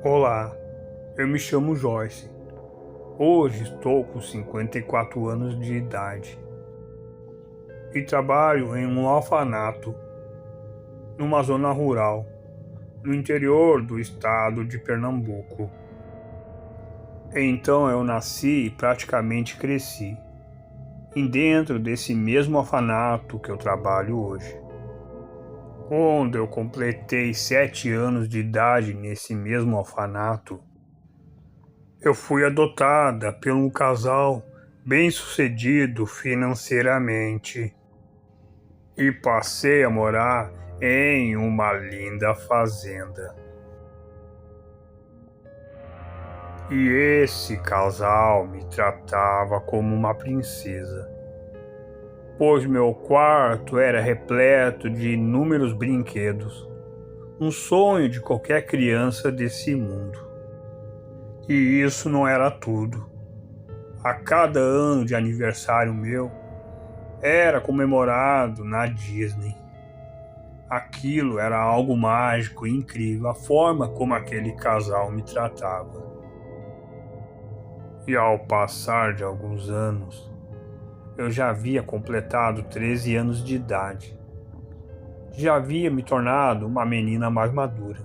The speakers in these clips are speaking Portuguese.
Olá, eu me chamo Joyce. Hoje estou com 54 anos de idade e trabalho em um orfanato numa zona rural, no interior do estado de Pernambuco. Então eu nasci e praticamente cresci dentro desse mesmo orfanato que eu trabalho hoje. Quando eu completei 7 anos de idade nesse mesmo orfanato, eu fui adotada por um casal bem-sucedido financeiramente e passei a morar em uma linda fazenda. E esse casal me tratava como uma princesa, pois meu quarto era repleto de inúmeros brinquedos, um sonho de qualquer criança desse mundo. E isso não era tudo. A cada ano de aniversário meu, era comemorado na Disney. Aquilo era algo mágico e incrível, a forma como aquele casal me tratava. E ao passar de alguns anos, eu já havia completado 13 anos de idade. Já havia me tornado uma menina mais madura.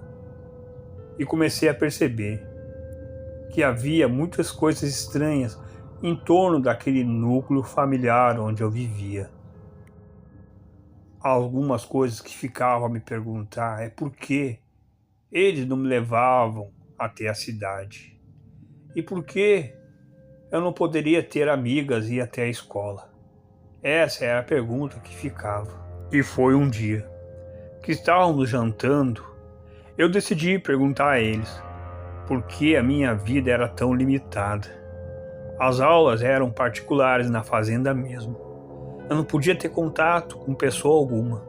E comecei a perceber que havia muitas coisas estranhas em torno daquele núcleo familiar onde eu vivia. Algumas coisas que ficavam a me perguntar é por que eles não me levavam até a cidade. E por que eu não poderia ter amigas e ir até a escola? Essa era a pergunta que ficava. E foi um dia que estávamos jantando, eu decidi perguntar a eles por que a minha vida era tão limitada. As aulas eram particulares na fazenda mesmo. Eu não podia ter contato com pessoa alguma.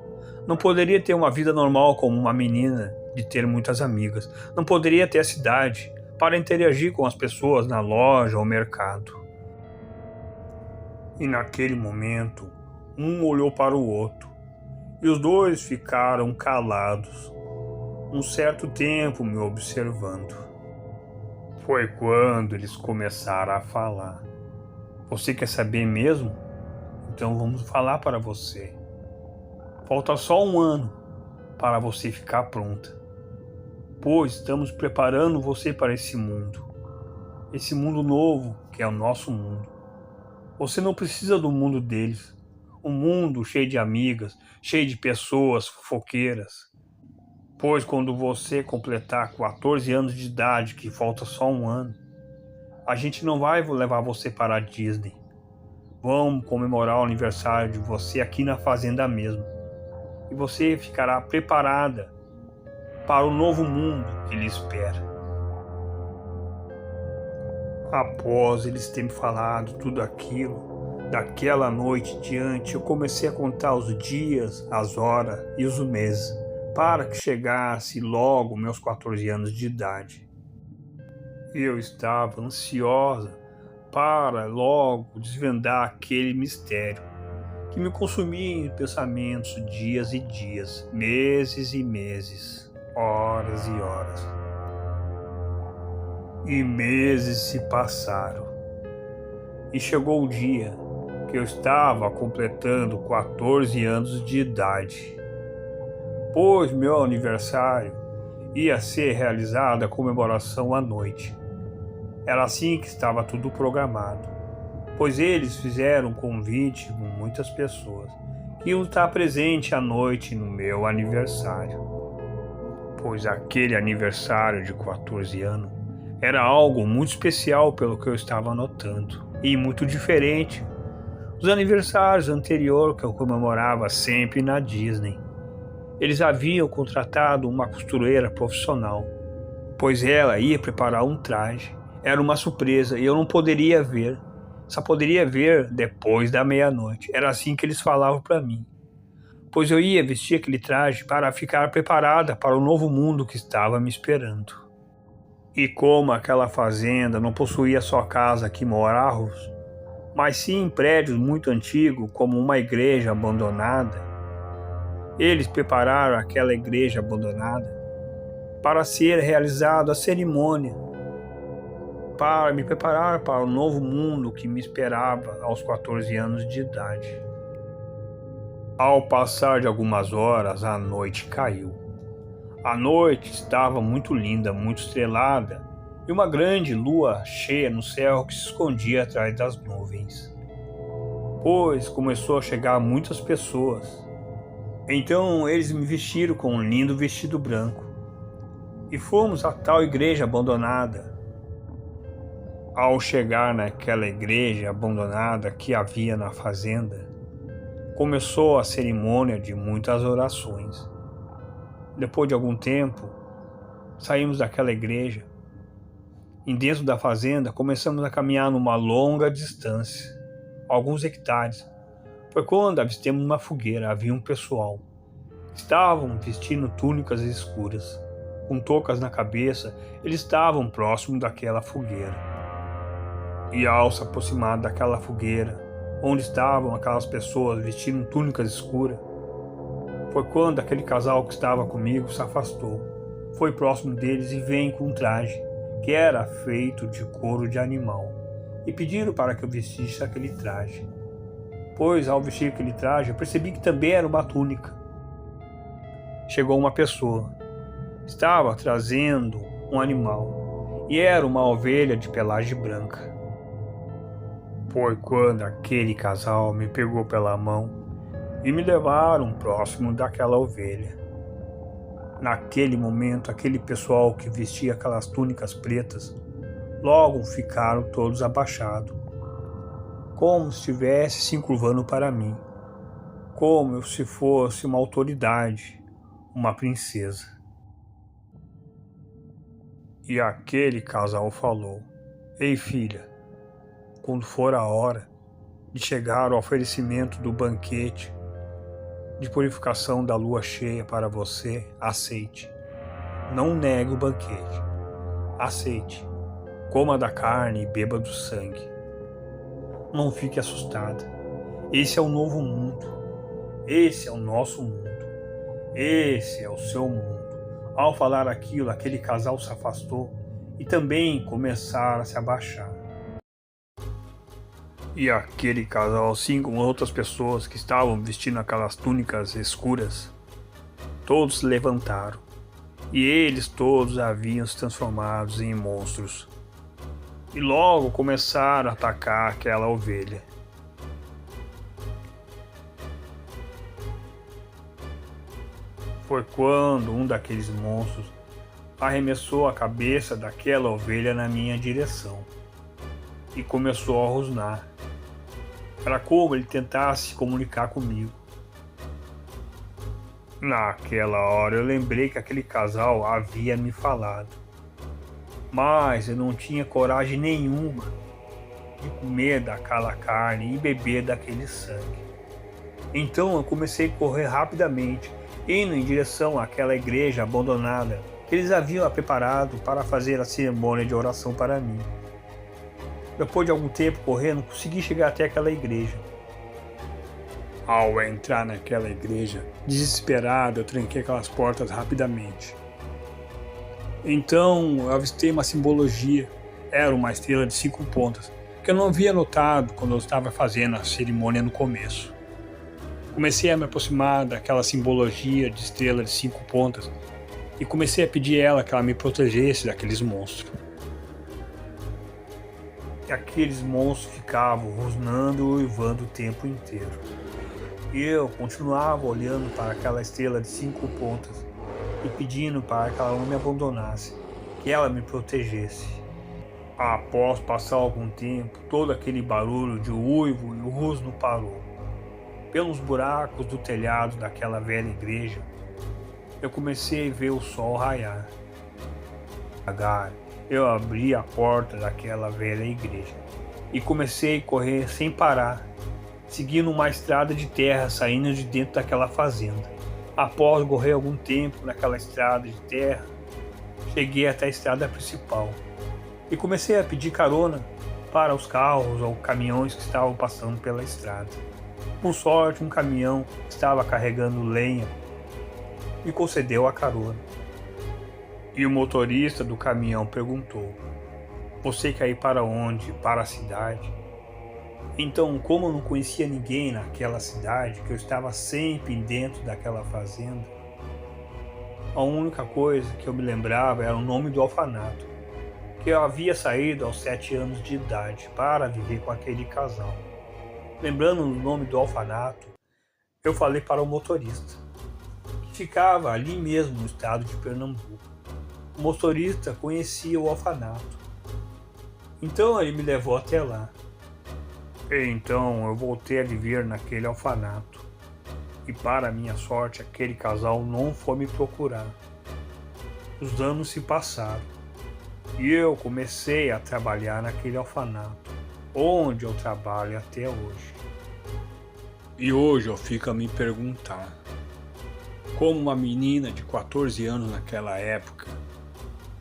Não poderia ter uma vida normal como uma menina, de ter muitas amigas. Não poderia ter a cidade para interagir com as pessoas na loja ou mercado. E naquele momento, um olhou para o outro e os dois ficaram calados, um certo tempo me observando. Foi quando eles começaram a falar. Você quer saber mesmo? Então vamos falar para você. Falta só um ano para você ficar pronta, pois estamos preparando você para esse mundo novo que é o nosso mundo. Você não precisa do mundo deles, um mundo cheio de amigas, cheio de pessoas fofoqueiras. Pois quando você completar 14 anos de idade, que falta só um ano, a gente não vai levar você para a Disney. Vamos comemorar o aniversário de você aqui na fazenda mesmo. E você ficará preparada para o novo mundo que lhe espera. Após eles terem falado tudo aquilo, daquela noite em diante, eu comecei a contar os dias, as horas e os meses, para que chegasse logo meus 14 anos de idade. Eu estava ansiosa para logo desvendar aquele mistério que me consumia em pensamentos dias e dias, meses e meses, horas e horas. E meses se passaram. E chegou o dia que eu estava completando 14 anos de idade, pois meu aniversário ia ser realizada a comemoração à noite. Era assim que estava tudo programado, pois eles fizeram um convite com muitas pessoas que iam estar presentes à noite no meu aniversário. Pois aquele aniversário de 14 anos era algo muito especial pelo que eu estava notando, e muito diferente dos aniversários anteriores que eu comemorava sempre na Disney. Eles haviam contratado uma costureira profissional, pois ela ia preparar um traje. Era uma surpresa e eu não poderia ver, só poderia ver depois da meia-noite. Era assim que eles falavam para mim. pois eu ia vestir aquele traje para ficar preparada para o novo mundo que estava me esperando. E como aquela fazenda não possuía só casa que morávamos, mas sim prédios muito antigos como uma igreja abandonada, eles prepararam aquela igreja abandonada para ser realizada a cerimônia, para me preparar para o novo mundo que me esperava aos 14 anos de idade. Ao passar de algumas horas, a noite caiu. A noite estava muito linda, muito estrelada, e uma grande lua cheia no céu que se escondia atrás das nuvens. Pois começou a chegar muitas pessoas. Então eles me vestiram com um lindo vestido branco. E fomos à tal igreja abandonada. Ao chegar naquela igreja abandonada que havia na fazenda, começou a cerimônia de muitas orações. Depois de algum tempo, saímos daquela igreja e dentro da fazenda começamos a caminhar numa longa distância, alguns hectares. Foi quando avistamos uma fogueira. Havia um pessoal. Estavam vestindo túnicas escuras, com toucas na cabeça. Eles estavam próximo daquela fogueira. E ao se aproximar daquela fogueira, onde estavam aquelas pessoas vestindo túnicas escuras, foi quando aquele casal que estava comigo se afastou. Foi próximo deles e veio com um traje que era feito de couro de animal. E pediram para que eu vestisse aquele traje. Pois ao vestir aquele traje eu percebi que também era uma túnica. Chegou uma pessoa. Estava trazendo um animal. E era uma ovelha de pelagem branca. Foi quando aquele casal me pegou pela mão e me levaram próximo daquela ovelha. Naquele momento, aquele pessoal que vestia aquelas túnicas pretas, logo ficaram todos abaixados, como se estivesse se encurvando para mim, como se fosse uma autoridade, uma princesa. E aquele casal falou: "Ei, filha, quando for a hora de chegar o oferecimento do banquete de purificação da lua cheia para você, aceite. Não negue o banquete. Aceite. Coma da carne e beba do sangue. Não fique assustada. Esse é o novo mundo. Esse é o nosso mundo. Esse é o seu mundo." Ao falar aquilo, aquele casal se afastou e também começaram a se abaixar. E aquele casal, assim como outras pessoas que estavam vestindo aquelas túnicas escuras, todos se levantaram. E eles todos haviam se transformado em monstros. E logo começaram a atacar aquela ovelha. Foi quando um daqueles monstros arremessou a cabeça daquela ovelha na minha direção e começou a rosnar. Era como ele tentasse se comunicar comigo. Naquela hora eu lembrei que aquele casal havia me falado, mas eu não tinha coragem nenhuma de comer daquela carne e beber daquele sangue. Então eu comecei a correr rapidamente, indo em direção àquela igreja abandonada que eles haviam preparado para fazer a cerimônia de oração para mim. Depois de algum tempo correndo, consegui chegar até aquela igreja. Ao entrar naquela igreja, desesperado, eu tranquei aquelas portas rapidamente. Então, eu avistei uma simbologia. Era uma estrela de 5 pontas, que eu não havia notado quando eu estava fazendo a cerimônia no começo. Comecei a me aproximar daquela simbologia de estrela de 5 pontas e comecei a pedir a ela que ela me protegesse daqueles monstros. E aqueles monstros ficavam rosnando e uivando o tempo inteiro. E eu continuava olhando para aquela estrela de 5 pontas e pedindo para que ela não me abandonasse, que ela me protegesse. Após passar algum tempo, todo aquele barulho de uivo e o rosno parou. Pelos buracos do telhado daquela velha igreja, eu comecei a ver o sol raiar. Devagar, eu abri a porta daquela velha igreja e comecei a correr sem parar. seguindo uma estrada de terra saindo de dentro daquela fazenda. Após correr algum tempo naquela estrada de terra, cheguei até a estrada principal e comecei a pedir carona para os carros ou caminhões que estavam passando pela estrada. Por sorte, um caminhão estava carregando lenha e concedeu a carona. E o motorista do caminhão perguntou: "Você quer ir para onde? Para a cidade?" Então, como eu não conhecia ninguém naquela cidade, que eu estava sempre dentro daquela fazenda, a única coisa que eu me lembrava era o nome do orfanato, que eu havia saído aos 7 anos de idade para viver com aquele casal. Lembrando o nome do orfanato, eu falei para o motorista, que ficava ali mesmo no estado de Pernambuco. O motorista conhecia o orfanato, então ele me levou até lá. Então eu voltei a viver naquele orfanato e, para minha sorte, aquele casal não foi me procurar. Os anos se passaram e eu comecei a trabalhar naquele orfanato, onde eu trabalho até hoje. E hoje eu fico a me perguntar, como uma menina de 14 anos naquela época,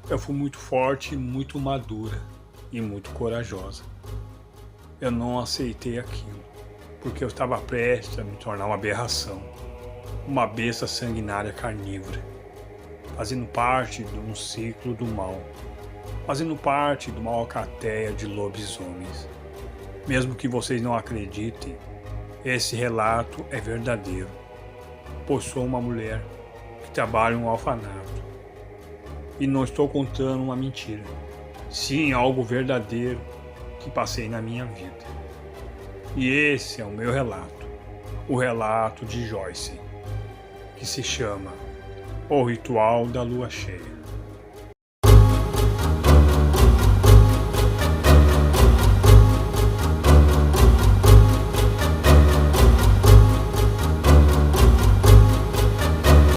eu fui muito forte, muito madura e muito corajosa. Eu não aceitei aquilo, porque eu estava prestes a me tornar uma aberração, uma besta sanguinária carnívora, fazendo parte de um ciclo do mal, fazendo parte de uma alcateia de lobisomens. Mesmo que vocês não acreditem, esse relato é verdadeiro, pois sou uma mulher que trabalha em um orfanato. E não estou contando uma mentira, sim algo verdadeiro que passei na minha vida. E esse é o meu relato, o relato de Joyce, que se chama O Ritual da Lua Cheia.